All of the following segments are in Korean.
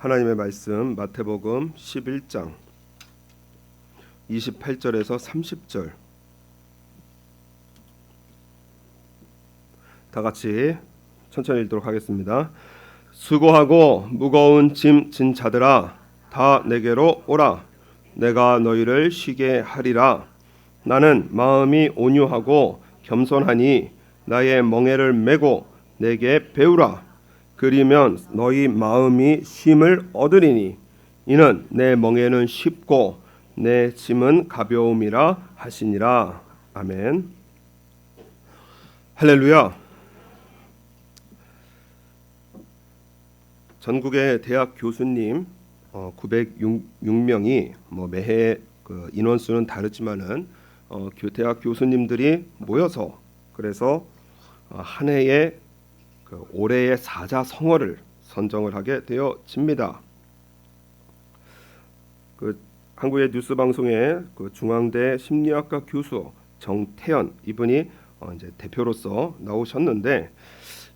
하나님의 말씀 마태복음 11장 28절에서 30절 다 같이 천천히 읽도록 하겠습니다. 수고하고 무거운 짐 진 자들아 다 내게로 오라. 내가 너희를 쉬게 하리라. 나는 마음이 온유하고 겸손하니 나의 멍에를 메고 내게 배우라. 그리면 너희 마음이 쉼을 얻으리니 이는 내 멍에는 쉽고 내 짐은 가벼움이라 하시니라. 아멘. 할렐루야. 전국의 대학 교수님 906명이 매해 그 인원수는 다르지만은 대학 교수님들이 모여서 그래서 한 해에 그 올해의 사자성어를 선정을 하게 되어집니다. 그 한국의 뉴스 방송의 그 중앙대 심리학과 교수 정태현 이분이 이제 대표로서 나오셨는데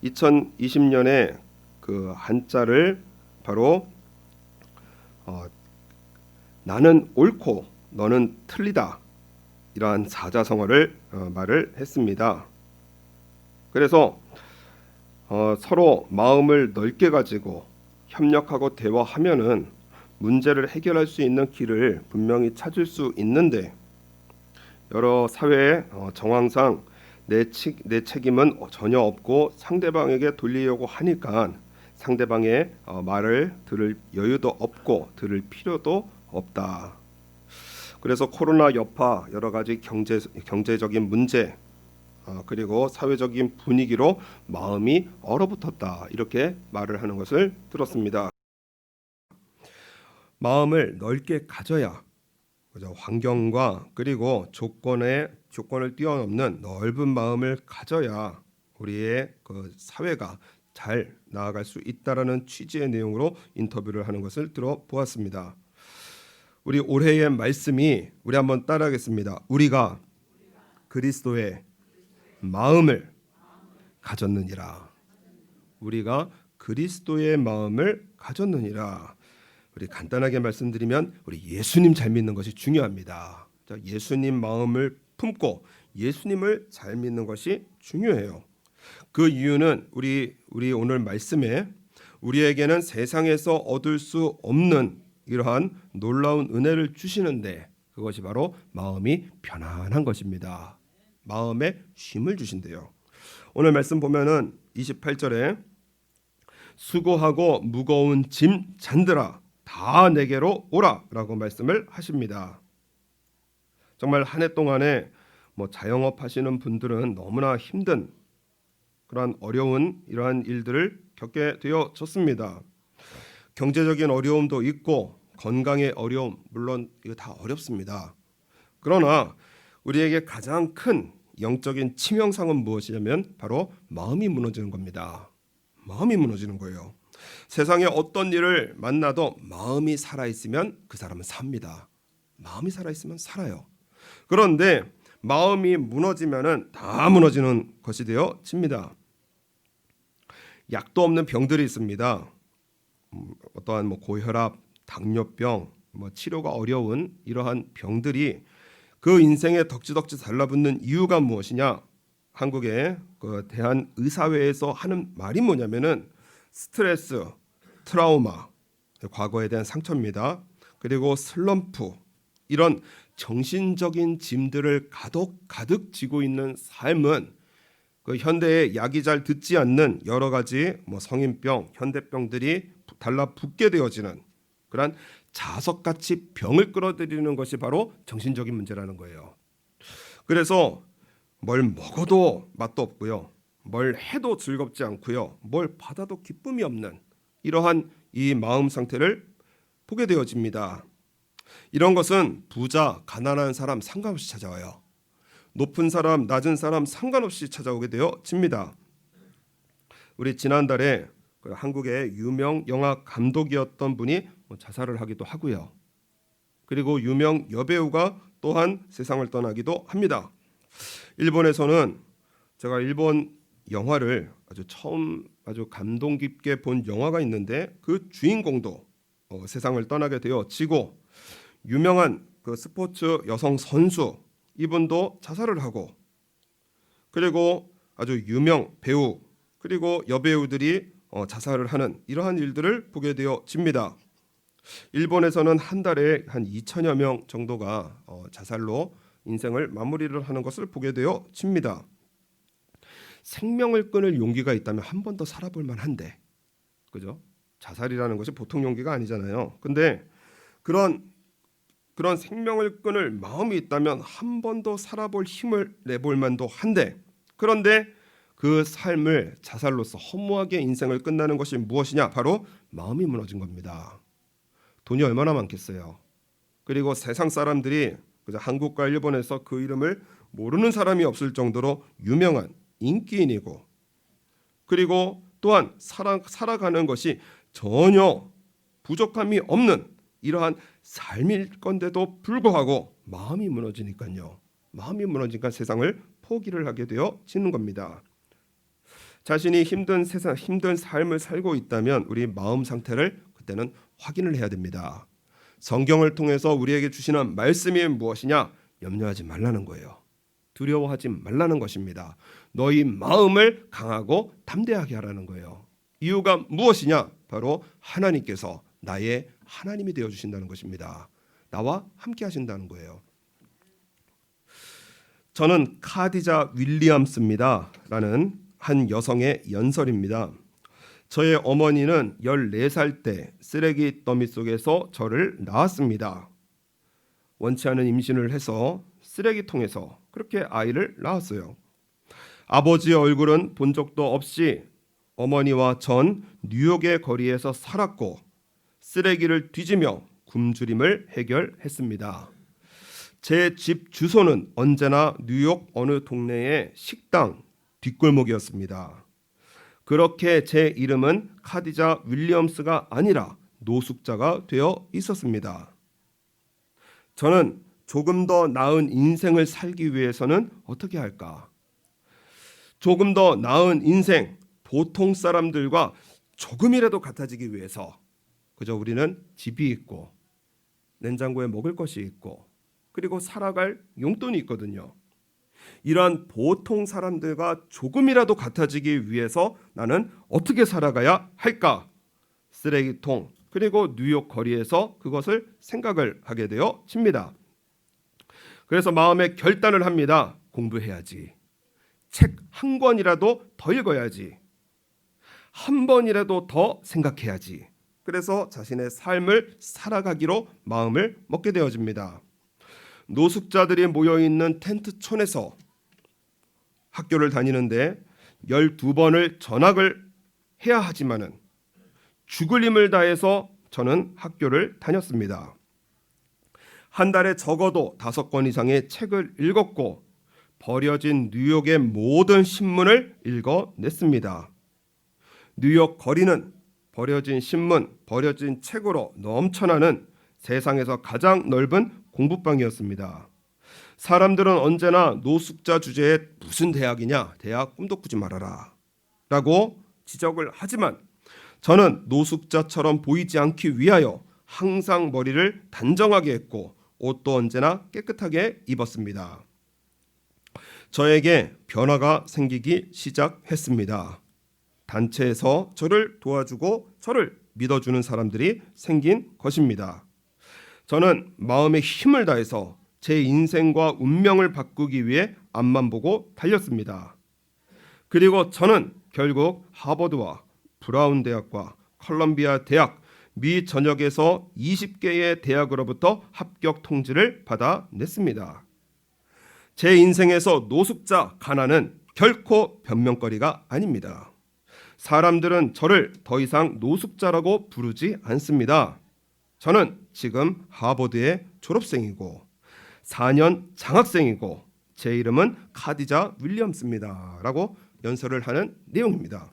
2020년에 그 한자를 바로 나는 옳고 너는 틀리다 이러한 사자성어를 말을 했습니다. 그래서 서로 마음을 넓게 가지고 협력하고 대화하면은 문제를 해결할 수 있는 길을 분명히 찾을 수 있는데 여러 사회의 정황상 내 책임은 전혀 없고 상대방에게 돌리려고 하니까 상대방의 말을 들을 여유도 없고 들을 필요도 없다. 그래서 코로나 여파 여러 가지 경제적인 문제 그리고 사회적인 분위기로 마음이 얼어붙었다 이렇게 말을 하는 것을 들었습니다. 마음을 넓게 가져야 환경과 그리고 조건을 뛰어넘는 넓은 마음을 가져야 우리의 그 사회가 잘 나아갈 수 있다라는 취지의 내용으로 인터뷰를 하는 것을 들어보았습니다. 우리 올해의 말씀이 우리 한번 따라하겠습니다. 우리가 그리스도의 마음을 가졌느니라. 우리가 그리스도의 마음을 가졌느니라. 우리 간단하게 말씀드리면 우리 예수님 잘 믿는 것이 중요합니다. 자, 예수님 마음을 품고 예수님을 잘 믿는 것이 중요해요. 그 이유는 우리 오늘 말씀에 우리에게는 세상에서 얻을 수 없는 이러한 놀라운 은혜를 주시는데 그것이 바로 마음이 편안한 것입니다. 마음에 쉼을 주신대요. 오늘 말씀 보면은 28절에 수고하고 무거운 짐 잔들아 다 내게로 오라라고 말씀을 하십니다. 정말 한 해 동안에 자영업 하시는 분들은 너무나 힘든 그러한 어려운 이러한 일들을 겪게 되어졌습니다. 경제적인 어려움도 있고 건강의 어려움 물론 이거 다 어렵습니다. 그러나 우리에게 가장 큰 영적인 치명상은 무엇이냐면 바로 마음이 무너지는 겁니다. 마음이 무너지는 거예요. 세상에 어떤 일을 만나도 마음이 살아있으면 그 사람은 삽니다. 마음이 살아있으면 살아요. 그런데 마음이 무너지면은 다 무너지는 것이 되어집니다. 약도 없는 병들이 있습니다. 어떠한 고혈압, 당뇨병, 치료가 어려운 이러한 병들이 그 인생에 덕지덕지 달라붙는 이유가 무엇이냐? 한국의 그 대한의사회에서 하는 말이 뭐냐면은 스트레스, 트라우마, 과거에 대한 상처입니다. 그리고 슬럼프 이런 정신적인 짐들을 가득 지고 있는 삶은 그 현대의 약이 잘 듣지 않는 여러 가지 성인병, 현대병들이 달라붙게 되어지는 그런 자석같이 병을 끌어들이는 것이 바로 정신적인 문제라는 거예요. 그래서 뭘 먹어도 맛도 없고요. 뭘 해도 즐겁지 않고요. 뭘 받아도 기쁨이 없는 이러한 이 마음 상태를 보게 되어집니다. 이런 것은 부자, 가난한 사람 상관없이 찾아와요. 높은 사람, 낮은 사람 상관없이 찾아오게 되어집니다. 우리 지난달에 그 한국의 유명 영화 감독이었던 분이 자살을 하기도 하고요. 그리고 유명 여배우가 또한 세상을 떠나기도 합니다. 일본에서는 제가 일본 영화를 아주 감동 깊게 본 영화가 있는데 그 주인공도 세상을 떠나게 되어지고, 유명한 그 스포츠 여성 선수 이분도 자살을 하고, 그리고 아주 유명 배우 그리고 여배우들이 자살을 하는 이러한 일들을 보게 되어집니다. 일본에서는 한 달에 한 2천여 명 정도가 자살로 인생을 마무리를 하는 것을 보게 되어집니다. 생명을 끊을 용기가 있다면 한 번 더 살아볼 만한데, 그죠? 자살이라는 것이 보통 용기가 아니잖아요. 근데 그런 생명을 끊을 마음이 있다면 한 번 더 살아볼 힘을 내볼 만도 한데, 그런데 그 삶을 자살로서 허무하게 인생을 끝나는 것이 무엇이냐? 바로 마음이 무너진 겁니다. 돈이 얼마나 많겠어요. 그리고 세상 사람들이, 그죠? 한국과 일본에서 그 이름을 모르는 사람이 없을 정도로 유명한 인기인이고, 그리고 또한 살아가는 것이 전혀 부족함이 없는 이러한 삶일 건데도 불구하고 마음이 무너지니까요. 마음이 무너지니까 세상을 포기를 하게 되어지는 겁니다. 자신이 힘든 삶을 살고 있다면 우리 마음 상태를 그때는 확인을 해야 됩니다. 성경을 통해서 우리에게 주시는 말씀이 무엇이냐? 염려하지 말라는 거예요. 두려워하지 말라는 것입니다. 너희 마음을 강하고 담대하게 하라는 거예요. 이유가 무엇이냐? 바로 하나님께서 나의 하나님이 되어 주신다는 것입니다. 나와 함께 하신다는 거예요. 저는 카디자 윌리엄스입니다 라는 한 여성의 연설입니다. 저의 어머니는 14살 때 쓰레기 더미 속에서 저를 낳았습니다. 원치 않은 임신을 해서 쓰레기통에서 그렇게 아이를 낳았어요. 아버지의 얼굴은 본 적도 없이 어머니와 전 뉴욕의 거리에서 살았고, 쓰레기를 뒤지며 굶주림을 해결했습니다. 제 집 주소는 언제나 뉴욕 어느 동네의 식당 뒷골목이었습니다. 그렇게 제 이름은 카디자 윌리엄스가 아니라 노숙자가 되어 있었습니다. 저는 조금 더 나은 인생을 살기 위해서는 어떻게 할까? 조금 더 나은 인생, 보통 사람들과 조금이라도 같아지기 위해서, 그저 우리는 집이 있고 냉장고에 먹을 것이 있고 그리고 살아갈 용돈이 있거든요. 이러한 보통 사람들과 조금이라도 같아지기 위해서 나는 어떻게 살아가야 할까? 쓰레기통 그리고 뉴욕 거리에서 그것을 생각을 하게 되어집니다. 그래서 마음에 결단을 합니다. 공부해야지. 책 한 권이라도 더 읽어야지. 한 번이라도 더 생각해야지. 그래서 자신의 삶을 살아가기로 마음을 먹게 되어집니다. 노숙자들이 모여있는 텐트촌에서 학교를 다니는데 12번을 전학을 해야 하지만은 죽을 힘을 다해서 저는 학교를 다녔습니다. 한 달에 적어도 5권 이상의 책을 읽었고 버려진 뉴욕의 모든 신문을 읽어냈습니다. 뉴욕 거리는 버려진 신문, 버려진 책으로 넘쳐나는 세상에서 가장 넓은 공부방이었습니다. 사람들은 언제나 노숙자 주제에 무슨 대학이냐, 대학 꿈도 꾸지 말아라 라고 지적을 하지만 저는 노숙자처럼 보이지 않기 위하여 항상 머리를 단정하게 했고 옷도 언제나 깨끗하게 입었습니다. 저에게 변화가 생기기 시작했습니다. 단체에서 저를 도와주고 저를 믿어주는 사람들이 생긴 것입니다. 저는 마음의 힘을 다해서 제 인생과 운명을 바꾸기 위해 앞만 보고 달렸습니다. 그리고 저는 결국 하버드와 브라운 대학과 컬럼비아 대학, 미 전역에서 20개의 대학으로부터 합격 통지를 받아냈습니다. 제 인생에서 노숙자, 가난은 결코 변명거리가 아닙니다. 사람들은 저를 더 이상 노숙자라고 부르지 않습니다. 저는 지금 하버드의 졸업생이고 4년 장학생이고 제 이름은 카디자 윌리엄스입니다 라고 연설을 하는 내용입니다.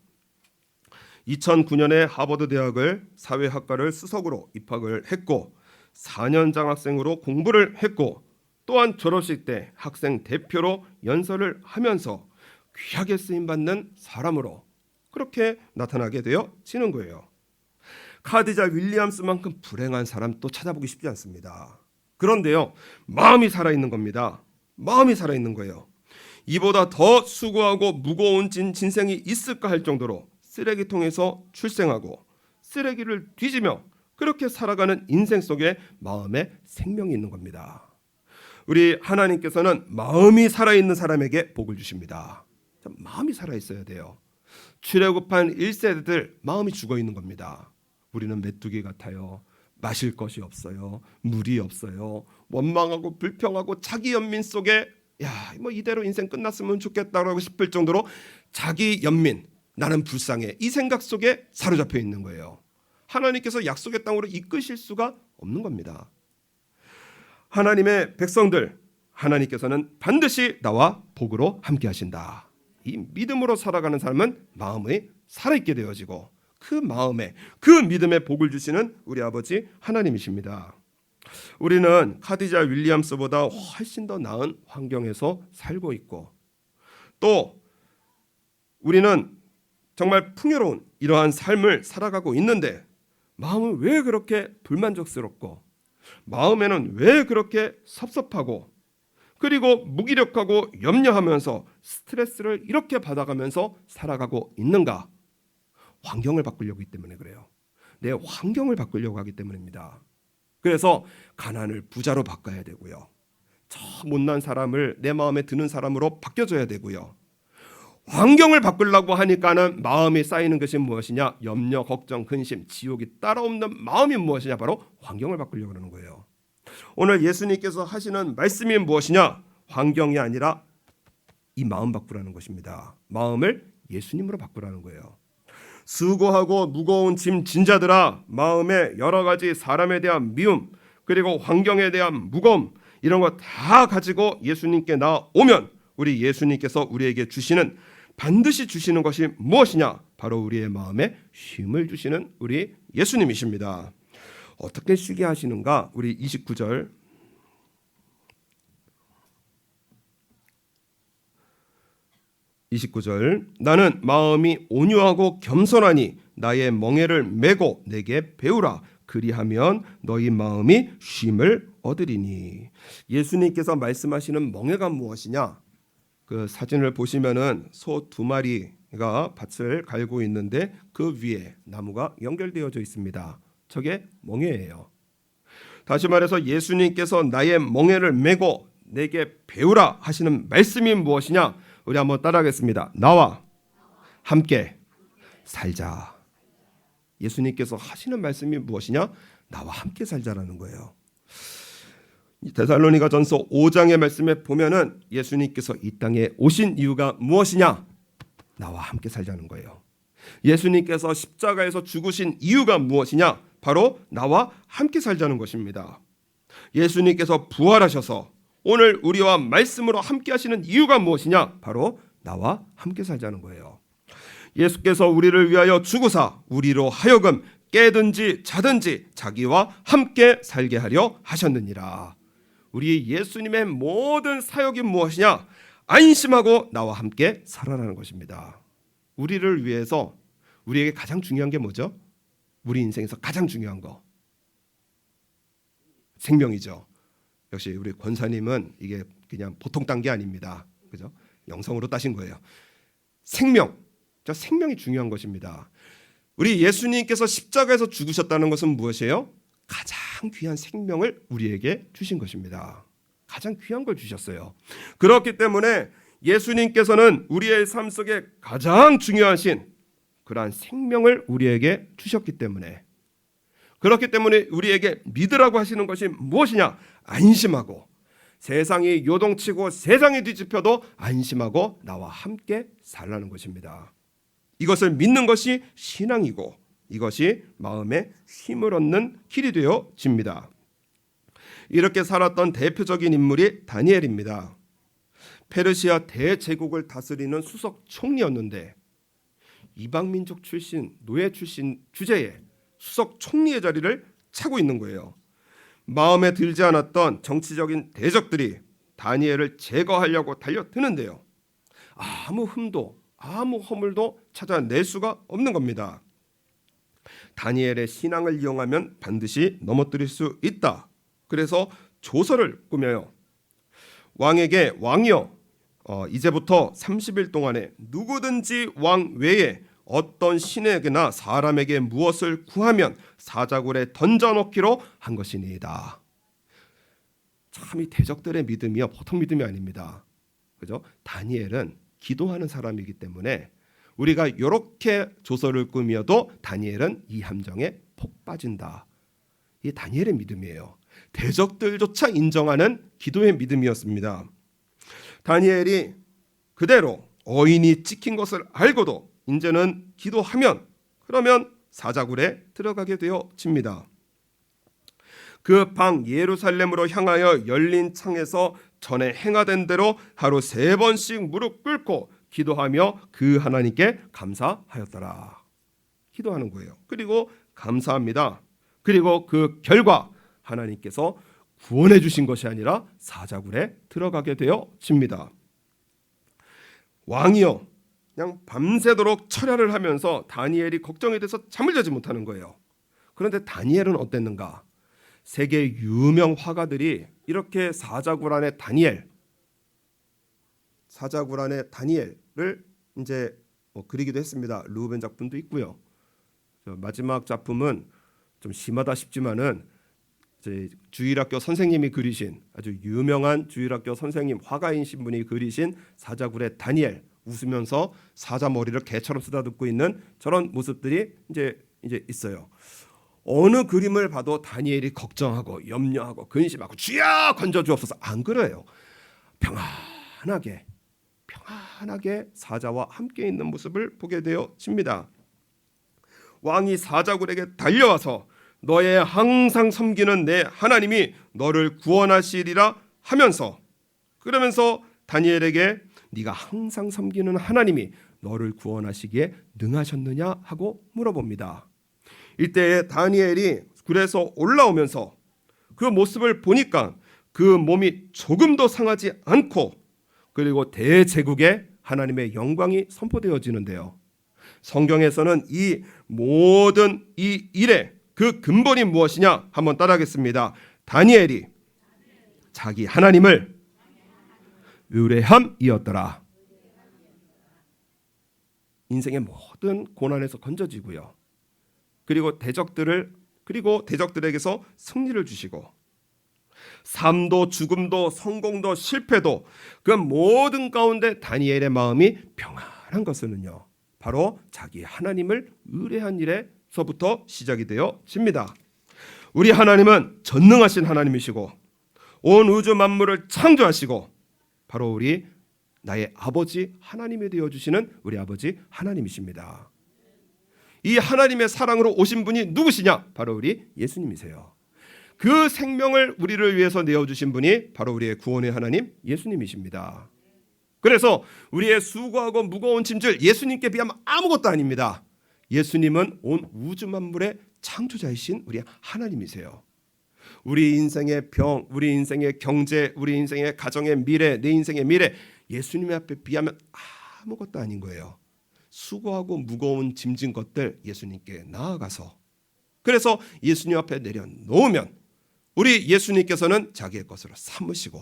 2009년에 하버드 대학을 사회학과를 수석으로 입학을 했고 4년 장학생으로 공부를 했고 또한 졸업식 때 학생 대표로 연설을 하면서 귀하게 쓰임받는 사람으로 그렇게 나타나게 되어지는 거예요. 카디자 윌리엄스만큼 불행한 사람 또 찾아보기 쉽지 않습니다. 그런데요, 마음이 살아있는 겁니다. 마음이 살아있는 거예요. 이보다 더 수고하고 무거운 진생이 있을까 할 정도로 쓰레기통에서 출생하고 쓰레기를 뒤지며 그렇게 살아가는 인생 속에 마음에 생명이 있는 겁니다. 우리 하나님께서는 마음이 살아있는 사람에게 복을 주십니다. 마음이 살아있어야 돼요. 출애굽한 1세대들 마음이 죽어있는 겁니다. 우리는 메뚜기 같아요. 마실 것이 없어요. 물이 없어요. 원망하고 불평하고 자기 연민 속에 뭐 이대로 인생 끝났으면 좋겠다라고 싶을 정도로 자기 연민, 나는 불쌍해, 이 생각 속에 사로잡혀 있는 거예요. 하나님께서 약속의 땅으로 이끄실 수가 없는 겁니다. 하나님의 백성들, 하나님께서는 반드시 나와 복으로 함께 하신다. 이 믿음으로 살아가는 삶은 마음이 살아있게 되어지고 그 마음에, 그 믿음에 복을 주시는 우리 아버지 하나님이십니다. 우리는 카디자 윌리엄스보다 훨씬 더 나은 환경에서 살고 있고, 또 우리는 정말 풍요로운 이러한 삶을 살아가고 있는데 마음은 왜 그렇게 불만족스럽고, 마음에는 왜 그렇게 섭섭하고, 그리고 무기력하고 염려하면서 스트레스를 이렇게 받아가면서 살아가고 있는가? 환경을 바꾸려고 하기 때문에 그래요. 내 환경을 바꾸려고 하기 때문입니다. 그래서 가난을 부자로 바꿔야 되고요. 저 못난 사람을 내 마음에 드는 사람으로 바뀌어줘야 되고요. 환경을 바꾸려고 하니까는 마음이 쌓이는 것이 무엇이냐? 염려, 걱정, 근심, 지옥이 따라오는 마음이 무엇이냐? 바로 환경을 바꾸려고 하는 거예요. 오늘 예수님께서 하시는 말씀이 무엇이냐? 환경이 아니라 이 마음 바꾸라는 것입니다. 마음을 예수님으로 바꾸라는 거예요. 수고하고 무거운 짐 진 자들아, 마음에 여러 가지 사람에 대한 미움, 그리고 환경에 대한 무거움, 이런 거 다 가지고 예수님께 나오면 우리 예수님께서 우리에게 주시는, 반드시 주시는 것이 무엇이냐? 바로 우리의 마음에 쉼을 주시는 우리 예수님이십니다. 어떻게 쉬게 하시는가? 우리 29절 나는 마음이 온유하고 겸손하니 나의 멍에를 메고 내게 배우라. 그리하면 너희 마음이 쉼을 얻으리니. 예수님께서 말씀하시는 멍에가 무엇이냐? 그 사진을 보시면은 소 2마리가 밭을 갈고 있는데 그 위에 나무가 연결되어져 있습니다. 저게 멍에예요. 다시 말해서 예수님께서 나의 멍에를 메고 내게 배우라 하시는 말씀이 무엇이냐? 우리 한번 따라하겠습니다. 나와 함께 살자. 예수님께서 하시는 말씀이 무엇이냐? 나와 함께 살자라는 거예요. 데살로니가전서 5장의 말씀에 보면은 예수님께서 이 땅에 오신 이유가 무엇이냐? 나와 함께 살자는 거예요. 예수님께서 십자가에서 죽으신 이유가 무엇이냐? 바로 나와 함께 살자는 것입니다. 예수님께서 부활하셔서 오늘 우리와 말씀으로 함께 하시는 이유가 무엇이냐? 바로 나와 함께 살자는 거예요. 예수께서 우리를 위하여 죽으사 우리로 하여금 깨든지 자든지 자기와 함께 살게 하려 하셨느니라. 우리 예수님의 모든 사역이 무엇이냐? 안심하고 나와 함께 살아라는 것입니다. 우리를 위해서, 우리에게 가장 중요한 게 뭐죠? 우리 인생에서 가장 중요한 거, 생명이죠. 역시 우리 권사님은 이게 그냥 보통 딴 게 아닙니다. 그죠? 영성으로 따신 거예요. 생명, 저 생명이 중요한 것입니다. 우리 예수님께서 십자가에서 죽으셨다는 것은 무엇이에요? 가장 귀한 생명을 우리에게 주신 것입니다. 가장 귀한 걸 주셨어요. 그렇기 때문에 예수님께서는 우리의 삶 속에 가장 중요하신 그러한 생명을 우리에게 주셨기 때문에, 그렇기 때문에 우리에게 믿으라고 하시는 것이 무엇이냐? 안심하고, 세상이 요동치고 세상이 뒤집혀도 안심하고 나와 함께 살라는 것입니다. 이것을 믿는 것이 신앙이고 이것이 마음에 힘을 얻는 길이 되어집니다. 이렇게 살았던 대표적인 인물이 다니엘입니다. 페르시아 대제국을 다스리는 수석 총리였는데 이방민족 출신, 노예 출신 주제에 수석 총리의 자리를 차고 있는 거예요. 마음에 들지 않았던 정치적인 대적들이 다니엘을 제거하려고 달려드는데요, 아무 흠도 아무 허물도 찾아낼 수가 없는 겁니다. 다니엘의 신앙을 이용하면 반드시 넘어뜨릴 수 있다. 그래서 조서를 꾸며요. 왕에게 왕이여, 이제부터 30일 동안에 누구든지 왕 외에 어떤 신에게나 사람에게 무엇을 구하면 사자굴에 던져놓기로 한 것이니이다. 참 이 대적들의 믿음이요, 보통 믿음이 아닙니다. 그죠? 다니엘은 기도하는 사람이기 때문에 우리가 이렇게 조서를 꾸며도 다니엘은 이 함정에 폭 빠진다. 이 다니엘의 믿음이에요. 대적들조차 인정하는 기도의 믿음이었습니다. 다니엘이 그대로 어인이 찍힌 것을 알고도 이제는 기도하면 그러면 사자굴에 들어가게 되어집니다. 그 방 예루살렘으로 향하여 열린 창에서 전에 행하던 대로 하루 3번씩 무릎 꿇고 기도하며 그 하나님께 감사하였더라. 기도하는 거예요. 그리고 감사합니다. 그리고 그 결과 하나님께서 구원해 주신 것이 아니라 사자굴에 들어가게 되어집니다. 왕이요, 그냥 밤새도록 철야를 하면서 다니엘이 걱정이 돼서 잠을 자지 못하는 거예요. 그런데 다니엘은 어땠는가? 세계 유명 화가들이 이렇게 사자굴 안에 다니엘을 이제 그리기도 했습니다. 루벤 작품도 있고요. 마지막 작품은 좀 심하다 싶지만은 이제 주일학교 선생님이 그리신, 아주 유명한 주일학교 선생님 화가이신 분이 그리신 사자굴의 다니엘, 웃으면서 사자 머리를 개처럼 쓰다듬고 있는 저런 모습들이 이제 있어요. 어느 그림을 봐도 다니엘이 걱정하고 염려하고 근심하고 주여 건져 주옵소서, 안 그래요. 평안하게 사자와 함께 있는 모습을 보게 되어집니다. 왕이 사자굴에게 달려와서 너의 항상 섬기는 내 하나님이 너를 구원하시리라 하면서, 그러면서 다니엘에게 네가 항상 섬기는 하나님이 너를 구원하시기에 능하셨느냐 하고 물어봅니다. 이때 다니엘이 굴에서 올라오면서 그 모습을 보니까 그 몸이 조금도 상하지 않고, 그리고 대제국의 하나님의 영광이 선포되어지는데요. 성경에서는 이 모든 이 일의 그 근본이 무엇이냐 한번 따라하겠습니다. 다니엘이 자기 하나님을 의뢰함이었더라. 인생의 모든 고난에서 건져지고요. 그리고 대적들에게서 승리를 주시고, 삶도 죽음도 성공도 실패도 그 모든 가운데 다니엘의 마음이 평안한 것은요, 바로 자기 하나님을 의뢰한 일에서부터 시작이 되어집니다. 우리 하나님은 전능하신 하나님이시고 온 우주 만물을 창조하시고 바로 우리 나의 아버지 하나님이 되어주시는 우리 아버지 하나님이십니다. 이 하나님의 사랑으로 오신 분이 누구시냐? 바로 우리 예수님이세요. 그 생명을 우리를 위해서 내어주신 분이 바로 우리의 구원의 하나님 예수님이십니다. 그래서 우리의 수고하고 무거운 짐들 예수님께 비하면 아무것도 아닙니다. 예수님은 온 우주 만물의 창조자이신 우리 하나님이세요. 우리 인생의 병, 우리 인생의 경제, 우리 인생의 가정의 미래, 내 인생의 미래, 예수님 앞에 비하면 아무것도 아닌 거예요. 수고하고 무거운 짐진 것들 예수님께 나아가서, 그래서 예수님 앞에 내려놓으면 우리 예수님께서는 자기의 것으로 삼으시고,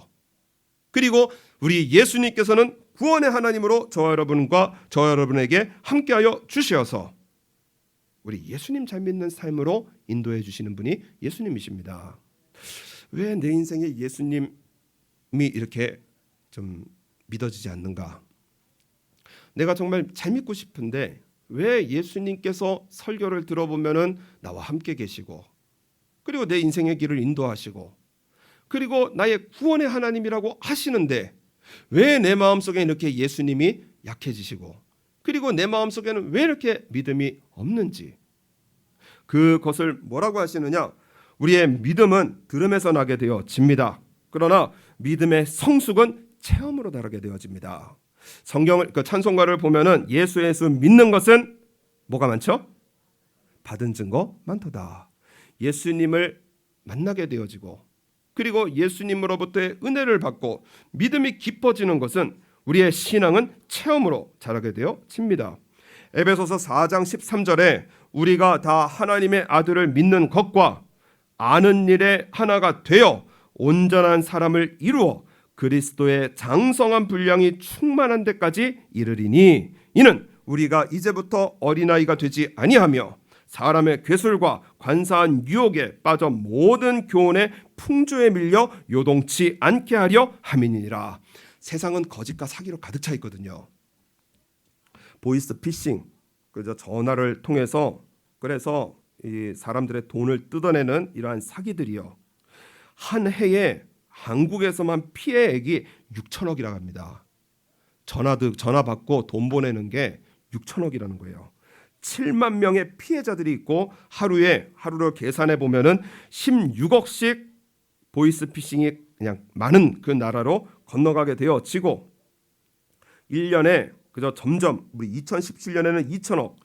그리고 우리 예수님께서는 구원의 하나님으로 저와 여러분에게 함께하여 주셔서 우리 예수님 잘 믿는 삶으로 인도해 주시는 분이 예수님이십니다. 왜 내 인생에 예수님이 이렇게 좀 믿어지지 않는가? 내가 정말 잘 믿고 싶은데 왜 예수님께서 설교를 들어보면은 나와 함께 계시고, 그리고 내 인생의 길을 인도하시고, 그리고 나의 구원의 하나님이라고 하시는데 왜 내 마음속에 이렇게 예수님이 약해지시고, 그리고 내 마음속에는 왜 이렇게 믿음이 없는지, 그것을 뭐라고 하시느냐? 우리의 믿음은 들음에서 나게 되어집니다. 그러나 믿음의 성숙은 체험으로 다르게 되어집니다. 성경을 찬송가를 보면은 예수 믿는 것은 뭐가 많죠? 받은 증거 많도다. 예수님을 만나게 되어지고, 그리고 예수님으로부터의 은혜를 받고 믿음이 깊어지는 것은 우리의 신앙은 체험으로 자라게 되어집니다. 에베소서 4장 13절에 우리가 다 하나님의 아들을 믿는 것과 아는 일에 하나가 되어 온전한 사람을 이루어 그리스도의 장성한 분량이 충만한 데까지 이르리니 이는 우리가 이제부터 어린아이가 되지 아니하며 사람의 괴술과 관사한 유혹에 빠져 모든 교훈의 풍조에 밀려 요동치 않게 하려 함이니라. 세상은 거짓과 사기로 가득 차 있거든요. 보이스 피싱, 그저 전화를 통해서 그래서 이 사람들의 돈을 뜯어내는 이러한 사기들이요. 한 해에 한국에서만 피해액이 6천억이라고 합니다. 전화 받고 돈 보내는 게 6천억이라는 거예요. 7만 명의 피해자들이 있고 하루를 계산해 보면은 16억씩 보이스 피싱이 그냥 많은 그 나라로 건너가게 되어지고 1년에 그저 점점 우리 2017년에는 2천억,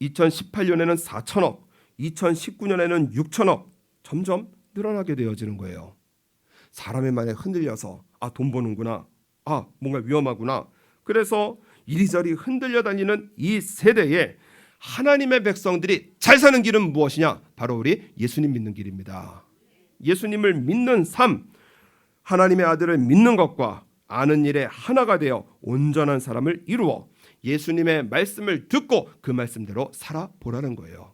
2018년에는 4천억, 2019년에는 6천억 점점 늘어나게 되어지는 거예요. 사람의 말에 흔들려서 돈 버는구나, 뭔가 위험하구나. 그래서 이리저리 흔들려 다니는 이 세대에 하나님의 백성들이 잘 사는 길은 무엇이냐? 바로 우리 예수님 믿는 길입니다. 예수님을 믿는 삶, 하나님의 아들을 믿는 것과 아는 일에 하나가 되어 온전한 사람을 이루어 예수님의 말씀을 듣고 그 말씀대로 살아보라는 거예요.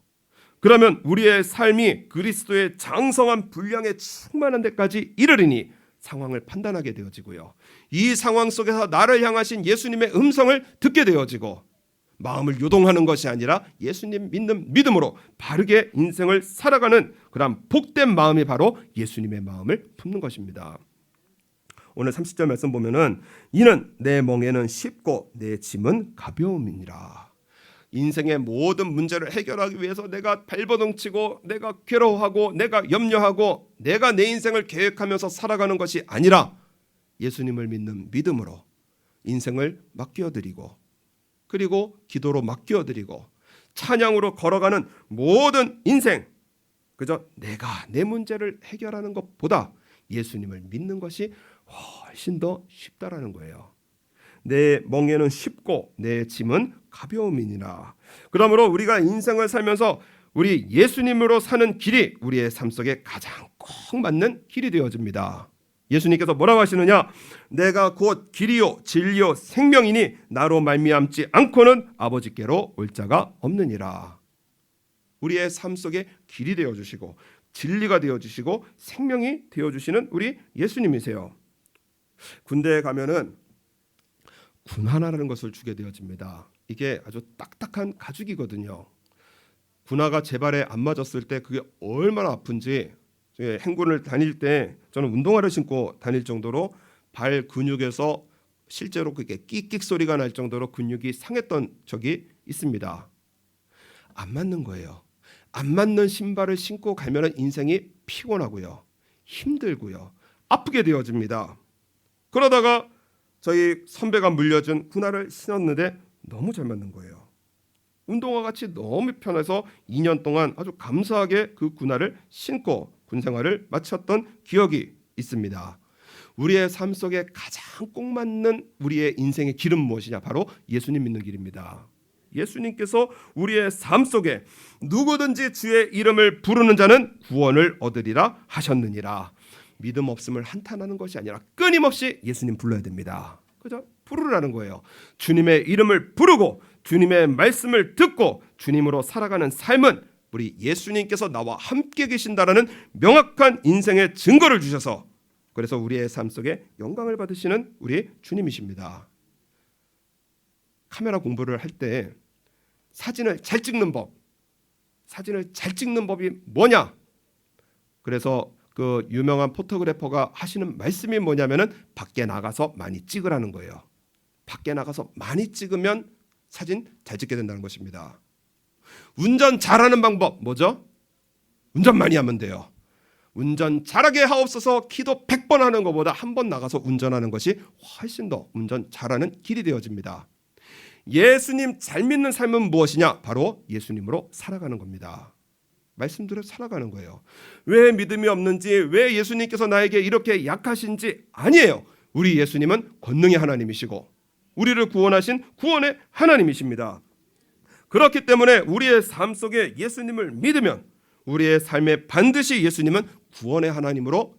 그러면 우리의 삶이 그리스도의 장성한 분량에 충만한 데까지 이르리니 상황을 판단하게 되어지고요. 이 상황 속에서 나를 향하신 예수님의 음성을 듣게 되어지고 마음을 요동하는 것이 아니라 예수님 믿는 믿음으로 바르게 인생을 살아가는 그런 복된 마음이 바로 예수님의 마음을 품는 것입니다. 오늘 30절 말씀 보면은 이는 내 멍에는 쉽고 내 짐은 가벼움이니라. 인생의 모든 문제를 해결하기 위해서 내가 발버둥치고 내가 괴로워하고 내가 염려하고 내가 내 인생을 계획하면서 살아가는 것이 아니라 예수님을 믿는 믿음으로 인생을 맡겨드리고 그리고 기도로 맡겨드리고 찬양으로 걸어가는 모든 인생, 그저 내가 내 문제를 해결하는 것보다 예수님을 믿는 것이 훨씬 더 쉽다라는 거예요. 내 멍에는 쉽고 내 짐은 가벼움이니라. 그러므로 우리가 인생을 살면서 우리 예수님으로 사는 길이 우리의 삶 속에 가장 꼭 맞는 길이 되어집니다. 예수님께서 뭐라고 하시느냐? 내가 곧 길이요 진리요 생명이니 나로 말미암지 않고는 아버지께로 올 자가 없느니라. 우리의 삶 속에 길이 되어주시고 진리가 되어주시고 생명이 되어주시는 우리 예수님이세요. 군대에 가면은 군화라는 것을 주게 되어집니다. 이게 아주 딱딱한 가죽이거든요. 군화가 제 발에 안 맞았을 때 그게 얼마나 아픈지, 행군을 다닐 때 저는 운동화를 신고 다닐 정도로 발 근육에서 실제로 그게 끽끽 소리가 날 정도로 근육이 상했던 적이 있습니다. 안 맞는 거예요. 안 맞는 신발을 신고 가면 인생이 피곤하고요, 힘들고요, 아프게 되어집니다. 그러다가 저희 선배가 물려준 군화를 신었는데 너무 잘 맞는 거예요. 운동화 같이 너무 편해서 2년 동안 아주 감사하게 그 군화를 신고 군생활을 마쳤던 기억이 있습니다. 우리의 삶 속에 가장 꼭 맞는 우리의 인생의 길은 무엇이냐? 바로 예수님 믿는 길입니다. 예수님께서 우리의 삶 속에 누구든지 주의 이름을 부르는 자는 구원을 얻으리라 하셨느니라. 믿음 없음을 한탄하는 것이 아니라 끊임없이 예수님 불러야 됩니다. 그죠? 부르라는 거예요. 주님의 이름을 부르고 주님의 말씀을 듣고 주님으로 살아가는 삶은 우리 예수님께서 나와 함께 계신다라는 명확한 인생의 증거를 주셔서 그래서 우리의 삶 속에 영광을 받으시는 우리 주님이십니다. 카메라 공부를 할 때 사진을 잘 찍는 법이 뭐냐? 그래서 그 유명한 포토그래퍼가 하시는 말씀이 뭐냐면은 밖에 나가서 많이 찍으라는 거예요. 밖에 나가서 많이 찍으면 사진 잘 찍게 된다는 것입니다. 운전 잘하는 방법 뭐죠? 운전 많이 하면 돼요. 운전 잘하게 하옵소서 기도 100번 하는 것보다 한 번 나가서 운전하는 것이 훨씬 더 운전 잘하는 길이 되어집니다. 예수님 잘 믿는 삶은 무엇이냐? 바로 예수님으로 살아가는 겁니다. 말씀대로 살아가는 거예요. 왜 믿음이 없는지, 왜 예수님께서 나에게 이렇게 약하신지 아니에요. 우리 예수님은 권능의 하나님이시고 우리를 구원하신 구원의 하나님이십니다. 그렇기 때문에 우리의 삶 속에 예수님을 믿으면 우리의 삶에 반드시 예수님은 구원의 하나님으로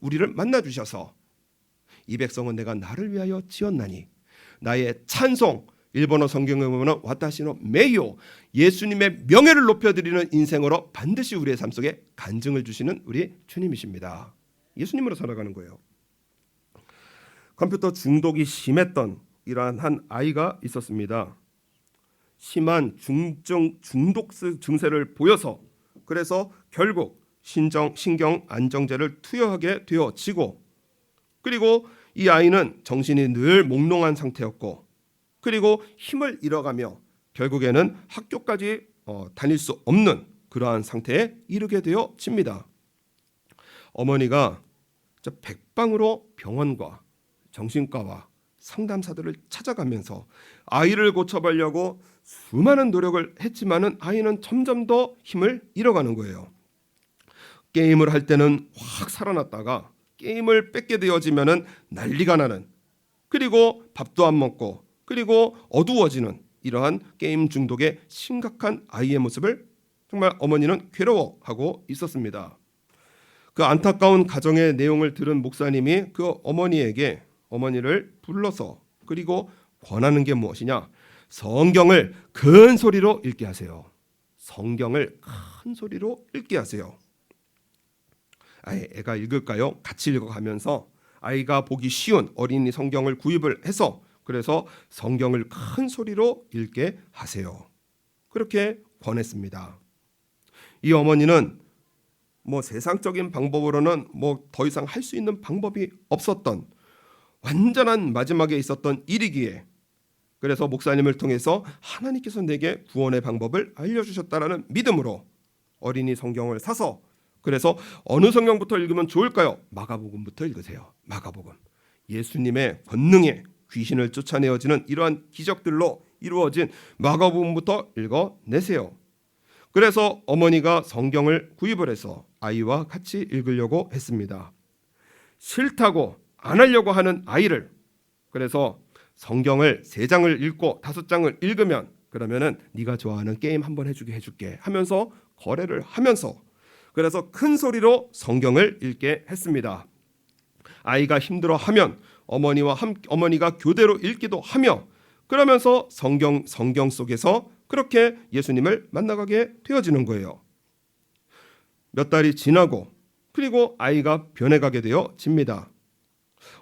우리를 만나 주셔서 이 백성은 내가 나를 위하여 지었나니 나의 찬송, 일본어 성경에 보면 와타시노 메이오, 예수님의 명예를 높여드리는 인생으로 반드시 우리의 삶 속에 간증을 주시는 우리 주님이십니다. 예수님으로 살아가는 거예요. 컴퓨터 중독이 심했던 이러한 한 아이가 있었습니다. 심한 중독 증세를 보여서 그래서 결국 신경 안정제를 투여하게 되어지고, 그리고 이 아이는 정신이 늘 몽롱한 상태였고, 그리고 힘을 잃어가며 결국에는 학교까지 다닐 수 없는 그러한 상태에 이르게 되어집니다. 어머니가 백방으로 병원과 정신과와 상담사들을 찾아가면서 아이를 고쳐보려고 수많은 노력을 했지만은 아이는 점점 더 힘을 잃어가는 거예요. 게임을 할 때는 확 살아났다가 게임을 뺏게 되어지면은 난리가 나는, 그리고 밥도 안 먹고 그리고 어두워지는 이러한 게임 중독의 심각한 아이의 모습을 정말 어머니는 괴로워하고 있었습니다. 그 안타까운 가정의 내용을 들은 목사님이 그 어머니를 불러서 그리고 권하는 게 무엇이냐? 성경을 큰 소리로 읽게 하세요. 성경을 큰 소리로 읽게 하세요. 애가 읽을까요? 같이 읽어가면서 아이가 보기 쉬운 어린이 성경을 구입을 해서 그래서 성경을 큰 소리로 읽게 하세요. 그렇게 권했습니다. 이 어머니는 세상적인 방법으로는 더 이상 할 수 있는 방법이 없었던 완전한 마지막에 있었던 일이기에, 그래서 목사님을 통해서 하나님께서 내게 구원의 방법을 알려주셨다라는 믿음으로 어린이 성경을 사서, 그래서 어느 성경부터 읽으면 좋을까요? 마가복음부터 읽으세요. 마가복음. 예수님의 권능에 귀신을 쫓아내어지는 이러한 기적들로 이루어진 마가복음부터 읽어내세요. 그래서 어머니가 성경을 구입을 해서 아이와 같이 읽으려고 했습니다. 싫다고 안 하려고 하는 아이를, 그래서 성경을 3장을 읽고 5장을 읽으면 그러면은 네가 좋아하는 게임 한번 해줄게 하면서 거래를 하면서, 그래서 큰 소리로 성경을 읽게 했습니다. 아이가 힘들어하면 어머니가 교대로 읽기도 하며, 그러면서 성경 속에서 그렇게 예수님을 만나가게 되어지는 거예요. 몇 달이 지나고 그리고 아이가 변해가게 되어집니다.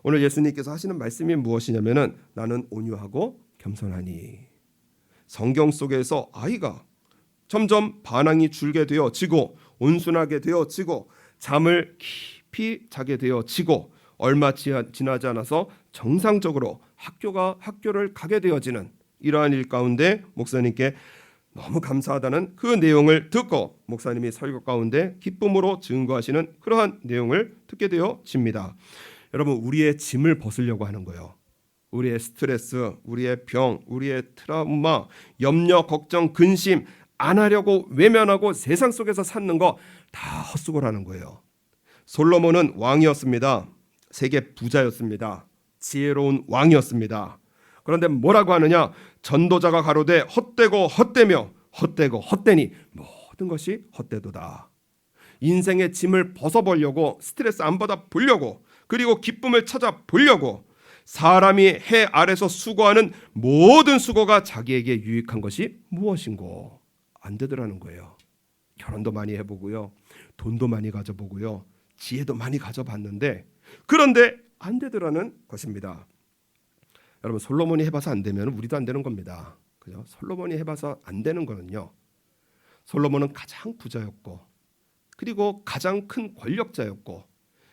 오늘 예수님께서 하시는 말씀이 무엇이냐면은 나는 온유하고 겸손하니, 성경 속에서 아이가 점점 반항이 줄게 되어지고 온순하게 되어지고 잠을 깊이 자게 되어지고 얼마 지나지 않아서 정상적으로 학교를 가게 되어지는 이러한 일 가운데 목사님께 너무 감사하다는 그 내용을 듣고 목사님이 설교 가운데 기쁨으로 증거하시는 그러한 내용을 듣게 되어집니다. 여러분, 우리의 짐을 벗으려고 하는 거예요. 우리의 스트레스, 우리의 병, 우리의 트라우마, 염려, 걱정, 근심 안 하려고 외면하고 세상 속에서 찾는 거 다 헛수고라는 거예요. 솔로몬은 왕이었습니다. 세계 부자였습니다. 지혜로운 왕이었습니다. 그런데 뭐라고 하느냐? 전도자가 가로되 헛되고 헛되며 헛되고 헛되니 모든 것이 헛되도다. 인생의 짐을 벗어보려고, 스트레스 안 받아 보려고, 그리고 기쁨을 찾아 보려고 사람이 해 아래서 수고하는 모든 수고가 자기에게 유익한 것이 무엇인고? 안 되더라는 거예요. 결혼도 많이 해보고요, 돈도 많이 가져보고요, 지혜도 많이 가져봤는데 그런데 안 되더라는 것입니다. 여러분, 솔로몬이 해봐서 안 되면 우리도 안 되는 겁니다. 그죠? 솔로몬이 해봐서 안 되는 거는요, 솔로몬은 가장 부자였고 그리고 가장 큰 권력자였고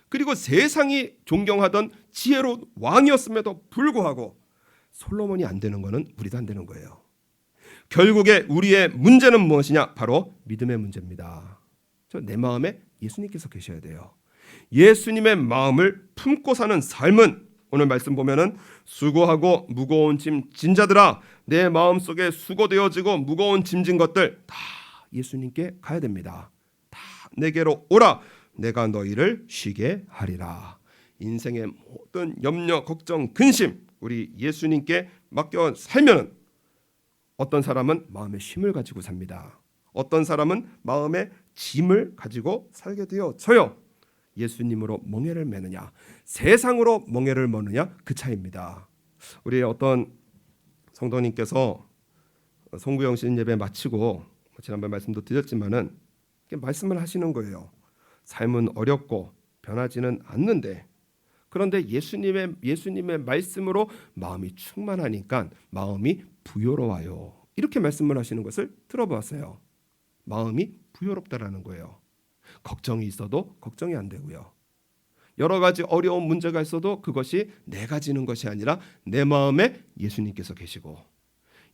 그리고 세상이 존경하던 지혜로운 왕이었음에도 불구하고 솔로몬이 안 되는 거는 우리도 안 되는 거예요. 결국에 우리의 문제는 무엇이냐? 바로 믿음의 문제입니다. 내 마음에 예수님께서 계셔야 돼요. 예수님의 마음을 품고 사는 삶은, 오늘 말씀 보면은 수고하고 무거운 짐 진 자들아 내 마음속에 수고되어지고 무거운 짐진 것들 다 예수님께 가야 됩니다. 다 내게로 오라 내가 너희를 쉬게 하리라. 인생의 모든 염려, 걱정, 근심 우리 예수님께 맡겨 살면 어떤 사람은 마음의 쉼을 가지고 삽니다. 어떤 사람은 마음의 짐을 가지고 살게 되어져요. 예수님으로 멍에를 매느냐, 세상으로 멍에를 머느냐, 그 차이입니다. 우리 어떤 성도님께서 송구영신 예배 마치고 지난번 말씀도 드렸지만은 말씀을 하시는 거예요. 삶은 어렵고 변하지는 않는데, 그런데 예수님의 말씀으로 마음이 충만하니까 마음이 부요로워요. 이렇게 말씀을 하시는 것을 들어보았어요. 마음이 부요롭다라는 거예요. 걱정이 있어도 걱정이 안 되고요. 여러 가지 어려운 문제가 있어도 그것이 내가 지는 것이 아니라 내 마음에 예수님께서 계시고,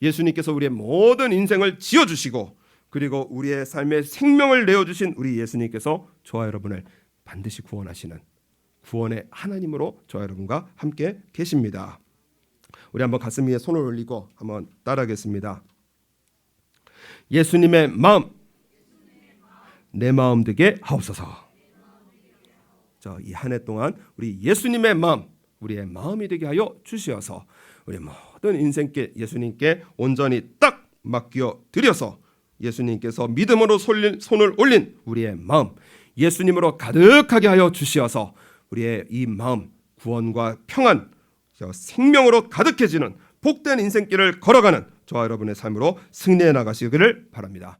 예수님께서 우리의 모든 인생을 지어주시고, 그리고 우리의 삶에 생명을 내어주신 우리 예수님께서 저와 여러분을 반드시 구원하시는 구원의 하나님으로 저와 여러분과 함께 계십니다. 우리 한번 가슴 위에 손을 올리고 한번 따라하겠습니다. 예수님의 마음, 내 마음 되게 하옵소서. 이 한 해 동안 우리 예수님의 마음, 우리의 마음이 되게 하여 주시어서 우리 모든 인생께 예수님께 온전히 딱 맡겨 드려서 예수님께서 믿음으로 손을 올린 우리의 마음, 예수님으로 가득하게 하여 주시어서 우리의 이 마음 구원과 평안, 생명으로 가득해지는 복된 인생길을 걸어가는 저와 여러분의 삶으로 승리해 나가시기를 바랍니다.